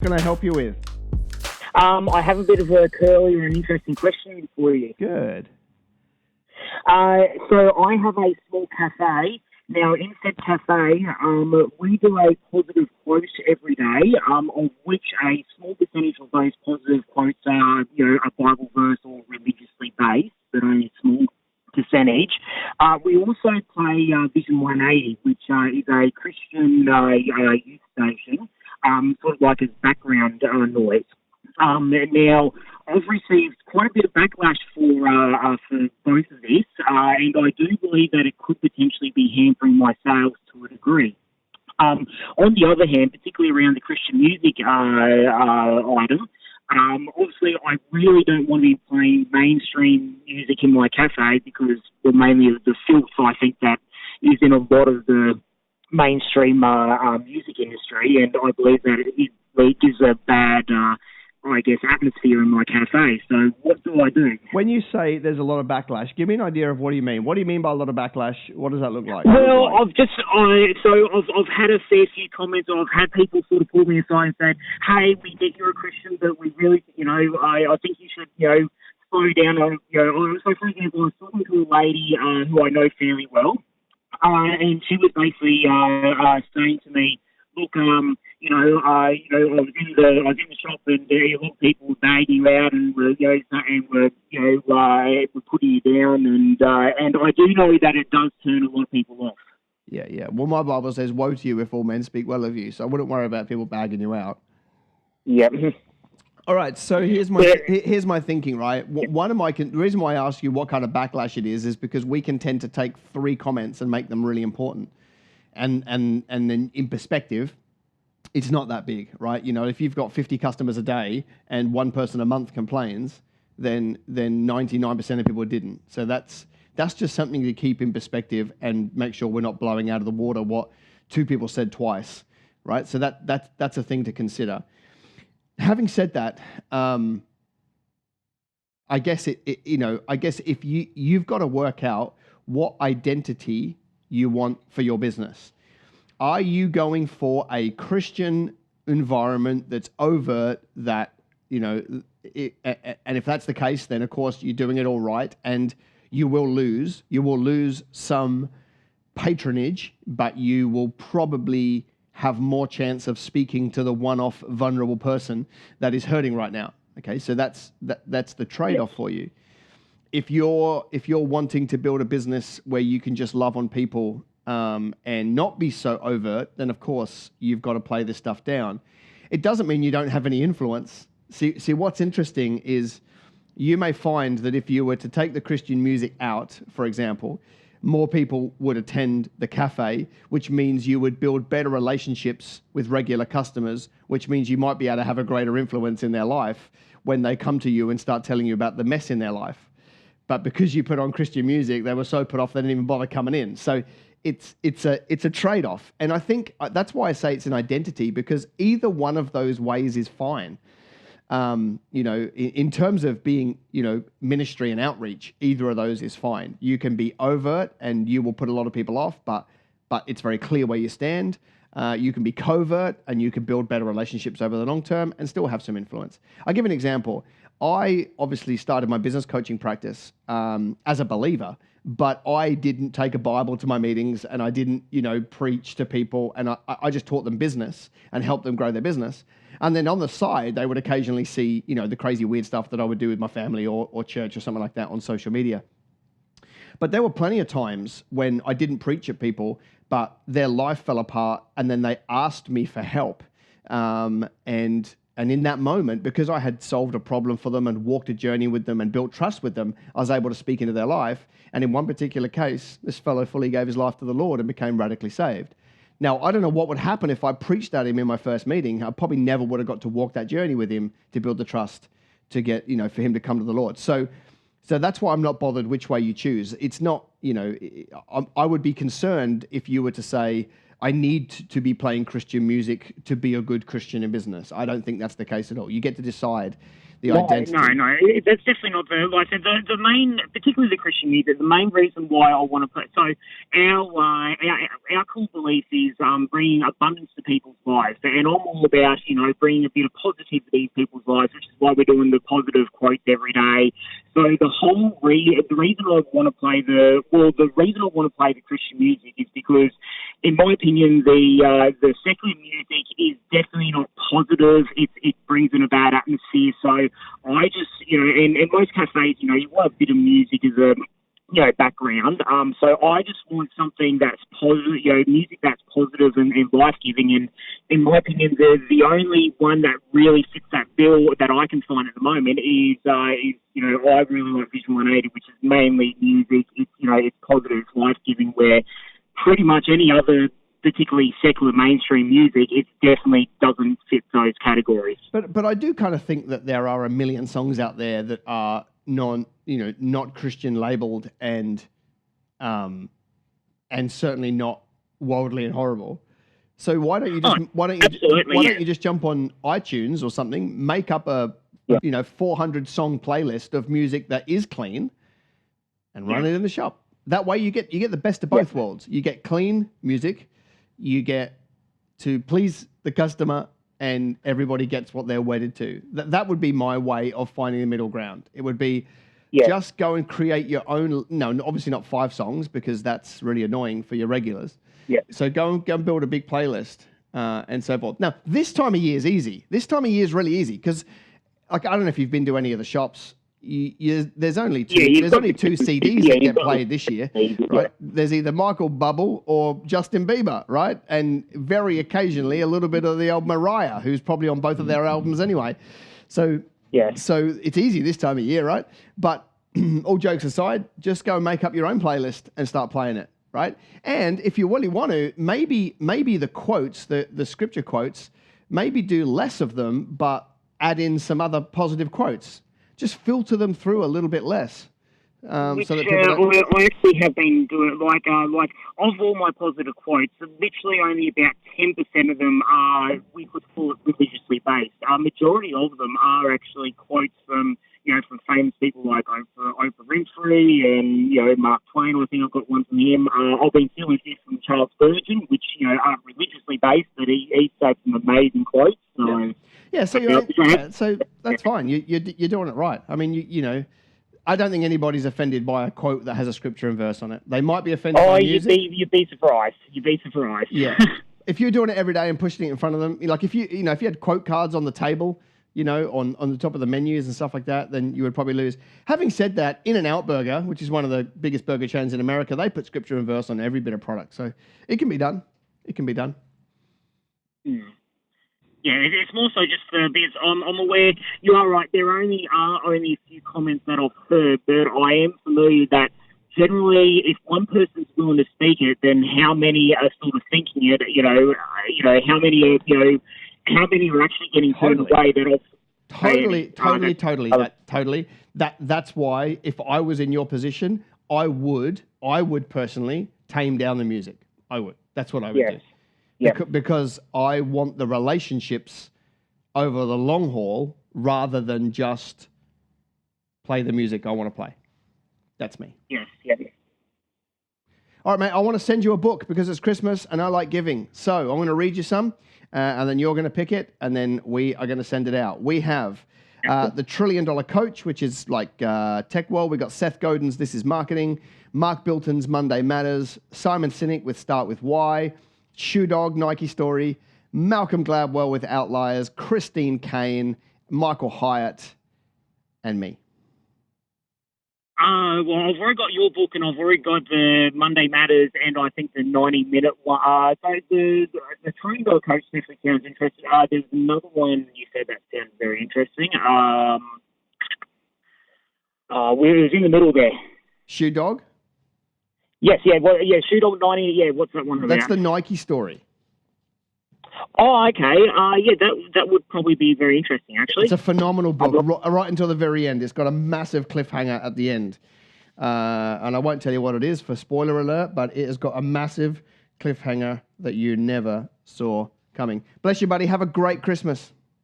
What can I help you with? I have a bit of a curly or an interesting question for you. Good. So I have a small cafe. Now, in said cafe, we do a positive quote every day, of which a small percentage of those positive quotes are, a Bible verse or religiously based, but only a small percentage. We also play Vision 180, which is a Christian youth station, sort of like as background noise. Now, I've received quite a bit of backlash for both of this, and I do believe that it could potentially be hampering my sales to a degree. On the other hand, particularly around the Christian music item, obviously I really don't want to be playing mainstream music in my cafe because, well, mainly the filth I think that is in a lot of the mainstream music industry, and I believe that it gives a bad atmosphere in my cafe. So what do I do? When you say there's a lot of backlash, give me an idea of what do you mean. What do you mean by a lot of backlash? What does that look like? Well, I've had a fair few comments. I've had people sort of pull me aside and said, "Hey, we get you're a Christian, but we really, I think you should, slow down." So for example, I was talking to a lady who I know fairly well, and she was basically saying to me, "Look, I was in the shop and a lot of people were bagging you out and were putting you down, and I do know that it does turn a lot of people off." Yeah. Well, my Bible says, "Woe to you if all men speak well of you." So I wouldn't worry about people bagging you out. Yeah. All right. So here's my thinking. Right. The reason why I ask you what kind of backlash it is because we can tend to take 3 comments and make them really important, and then in perspective, it's not that big, right? If you've got 50 customers a day and one person a month complains, then 99% of people didn't. So that's just something to keep in perspective and make sure we're not blowing out of the water what 2 people said twice, right? So that's a thing to consider. Having said that, I guess if you've got to work out what identity you want for your business. Are you going for a Christian environment that's overt that, and if that's the case, then of course you're doing it all right and you will lose some patronage, but you will probably have more chance of speaking to the one-off vulnerable person that is hurting right now. Okay. So that's the trade-off for you. If you're wanting to build a business where you can just love on people, and not be so overt, then of course you've got to play this stuff down. It doesn't mean you don't have any influence. See, what's interesting is you may find that if you were to take the Christian music out, for example, more people would attend the cafe, which means you would build better relationships with regular customers, which means you might be able to have a greater influence in their life when they come to you and start telling you about the mess in their life. But because you put on Christian music, they were so put off they didn't even bother coming in. So it's a trade-off. And I think that's why I say it's an identity, because either one of those ways is fine. In terms of being, ministry and outreach, either of those is fine. You can be overt and you will put a lot of people off, but it's very clear where you stand. You can be covert and you can build better relationships over the long term and still have some influence. I'll give an example. I obviously started my business coaching practice as a believer, but I didn't take a Bible to my meetings and I didn't, preach to people, and I just taught them business and helped them grow their business. And then on the side, they would occasionally see, the crazy weird stuff that I would do with my family or church or something like that on social media. But there were plenty of times when I didn't preach at people, but their life fell apart and then they asked me for help. And in that moment, because I had solved a problem for them and walked a journey with them and built trust with them, I was able to speak into their life. And in one particular case, this fellow fully gave his life to the Lord and became radically saved. Now, I don't know what would happen if I preached at him in my first meeting. I probably never would have got to walk that journey with him to build the trust to get, for him to come to the Lord. So that's why I'm not bothered which way you choose. It's not, I would be concerned if you were to say, I need to be playing Christian music to be a good Christian in business. I don't think that's the case at all. You get to decide. the identity. No, that's definitely not the, like I said, the main, particularly the Christian music, the main reason why I want to play, so our core belief is bringing abundance to people's lives, and I'm all about, bringing a bit of positivity to people's lives, which is why we're doing the positive quotes every day. So the reason I want to play the Christian music is because, in my opinion, the secular music is definitely not positive. It brings in a bad atmosphere. So I just, in most cafes, you want a bit of music as a background. So I just want something that's positive, music that's positive and life-giving. And in my opinion, the only one that really fits that bill that I can find at the moment is I really like Vision 180, which is mainly music. It's positive, it's life-giving, where pretty much any other particularly secular mainstream music, it definitely doesn't fit those categories. But I do kind of think that there are a million songs out there that are not Christian labeled and certainly not worldly and horrible. So why don't you just jump on iTunes or something, make up a 400 song playlist of music that is clean and run it in the shop. That way you get the best of both worlds. You get clean music, you get to please the customer, and everybody gets what they're wedded to. That would be my way of finding the middle ground. It would be just go and create your own. No, obviously not 5 songs, because that's really annoying for your regulars. Yeah. So go and build a big playlist and so forth. Now, this time of year is easy. This time of year is really easy because, like, I don't know if you've been to any of the shops. There's only two CDs that get played this year, right? There's either Michael Bublé or Justin Bieber, right? And very occasionally a little bit of the old Mariah, who's probably on both of their albums anyway. So it's easy this time of year, right? But all jokes aside, just go and make up your own playlist and start playing it, right? And if you really want to, maybe the quotes, the scripture quotes, maybe do less of them, but add in some other positive quotes. Just filter them through a little bit less. So that people I actually have been doing like of all my positive quotes, literally only about 10% of them are, we could call it, religiously based. Majority of them are actually quotes from famous people like Oprah Winfrey and Mark Twain. I think I've got one from him. I've been stealing this from Charles Spurgeon, which aren't religiously based, but he said some amazing quotes. So. Yeah, so that's fine. You're doing it right. I mean, I don't think anybody's offended by a quote that has a scripture and verse on it. They might be offended by music. You'd be surprised. Yeah. If you're doing it every day and pushing it in front of them, like if you had quote cards on the table, on the top of the menus and stuff like that, then you would probably lose. Having said that, In-N-Out Burger, which is one of the biggest burger chains in America, they put scripture and verse on every bit of product. So it can be done. Mm. Yeah, it's more so just because I'm aware, you are right, there are only a few comments that I've heard, but I am familiar that generally if one person's willing to speak it, then how many are sort of thinking it, how many are actually getting turned away that Totally. That's why if I was in your position, I would personally tame down the music. I would. That's what I would do. Yeah. Because I want the relationships over the long haul rather than just play the music I want to play. That's me. Yes. All right, mate, I want to send you a book because it's Christmas and I like giving. So I'm going to read you some and then you're going to pick it and then we are going to send it out. We have The $1 Trillion Coach, which is like Tech World. We've got Seth Godin's This Is Marketing, Mark Bilton's Monday Matters, Simon Sinek with Start With Why, Shoe Dog, Nike Story, Malcolm Gladwell with Outliers, Christine Kane, Michael Hyatt, and me. Well, I've already got your book and I've already got the Monday Matters and I think the 90-minute one. So the $1 Trillion Coach definitely sounds interesting. There's another one you said that sounds very interesting. Where it was in the middle there. Shoe Dog? Yes, Shoe Dog 90, what's that one about? That's the Nike Story. Oh, okay. That would probably be very interesting, actually. It's a phenomenal book, right until the very end. It's got a massive cliffhanger at the end. And I won't tell you what it is for spoiler alert, but it has got a massive cliffhanger that you never saw coming. Bless you, buddy. Have a great Christmas.